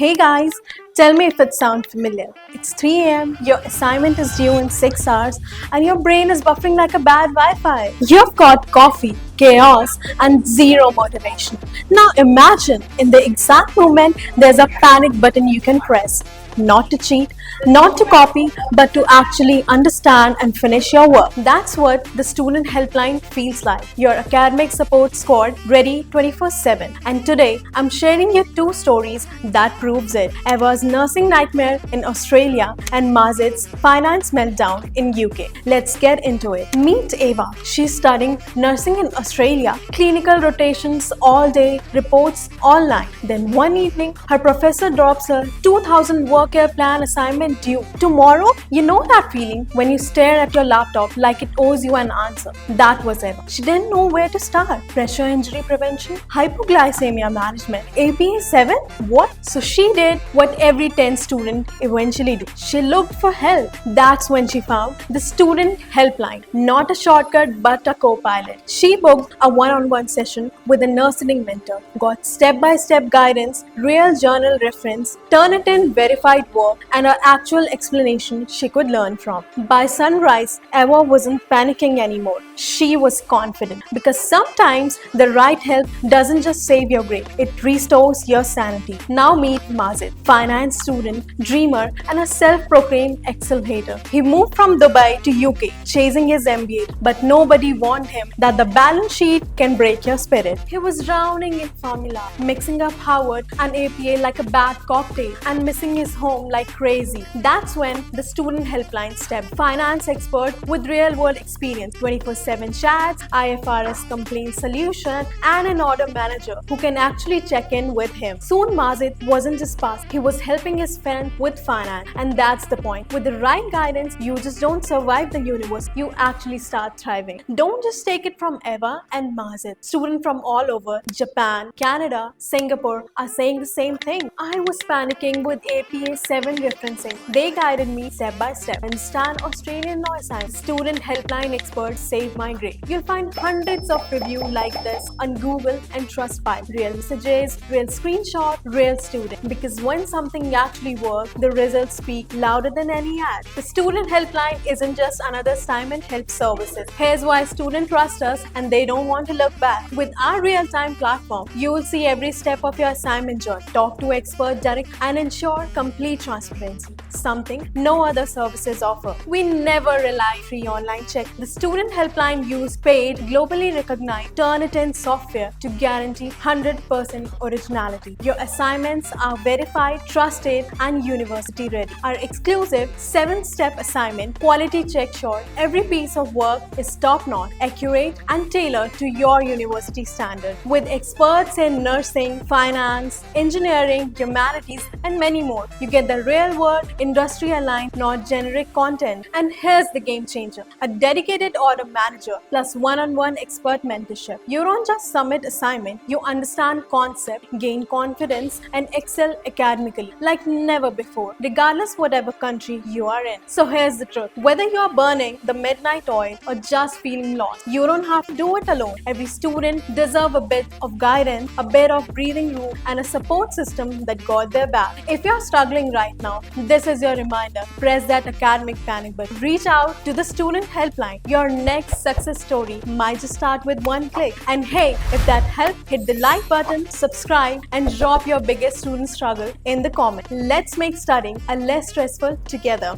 Hey guys, tell me if it sounds familiar. It's 3 am, your assignment is due in 6 hours, and your brain is buffering like a bad Wi Fi. You've got coffee, chaos, and zero motivation. Now imagine in the exact moment there's a panic button you can press. Not to cheat, not to copy, but to actually understand and finish your work. That's what the student helpline feels like. Your academic support squad ready 24/7. And today I'm sharing you two stories that proves it. Eva's nursing nightmare in Australia and Mazid's finance meltdown in UK. Let's get into it. Meet Eva. She's studying nursing in Australia. Clinical rotations all day, reports all night. Then one evening, her professor drops her 2000 work year plan assignment due. Tomorrow, you know that feeling when you stare at your laptop like it owes you an answer. That was Eva. She didn't know where to start. Pressure injury prevention, hypoglycemia management, APA 7? What? So she did what every 10 student eventually do. She looked for help. That's when she found the student helpline. Not a shortcut but a co-pilot. She booked a one-on-one session with a nursing mentor, got step-by-step guidance, real journal reference, Turnitin verified work, and an actual explanation she could learn from. By sunrise, Eva wasn't panicking anymore. She was confident because sometimes the right help doesn't just save your grade, it restores your sanity. Now meet Mazid, finance student, dreamer, and a self-proclaimed Excel hater. He moved from Dubai to UK chasing his MBA, but nobody warned him that the balance sheet can break your spirit. He was drowning in formula, mixing up Harvard and APA like a bad cocktail, and missing his home like crazy. That's when the student helpline stepped. Finance expert with real-world experience, 24/7 chats, IFRS complaint solution, and an order manager who can actually check in with him. Soon Mazid wasn't just passing, he was helping his friend with finance. And that's the point. With the right guidance, you just don't survive the universe, you actually start thriving. Don't just take it from Eva and Mazid. Students from all over, Japan, Canada, Singapore are saying the same thing. I was panicking with APA 7 referencing. They guided me step by step. Understand Australian law assignment. Student helpline experts saved my grade. You'll find hundreds of reviews like this on Google and Trustpilot. Real messages, real screenshot, real student. Because when something actually works, the results speak louder than any ad. The student helpline isn't just another assignment help services. Here's why students trust us and they don't want to look back. With our real-time platform, you will see every step of your assignment journey. Talk to experts direct and ensure complete transparency, something no other services offer. We never rely on free online check. The student helpline use paid, globally recognized Turnitin software to guarantee 100% originality. Your assignments are verified, trusted, and university ready. Our exclusive 7-step assignment quality check short. Every piece of work is top-notch, accurate, and tailored to your university standard. With experts in nursing, finance, engineering, humanities, and many more, you get the real-world, industry-aligned, not generic content. And here's the game changer: a dedicated order manager plus one-on-one expert mentorship. You don't just submit assignment, you understand concept, gain confidence, and excel academically like never before, regardless whatever country you are in. So here's the truth: whether you are burning the midnight oil or just feeling lost, you don't have to do it alone. Every student deserves a bit of guidance, a bit of breathing room, and a support system that got their back. If you're struggling right now, this is your reminder. Press that academic panic button. Reach out to the student helpline. Your next success story might just start with one click. And hey, if that helped, hit the like button, subscribe, and drop your biggest student struggle in the comment. Let's make studying a less stressful together.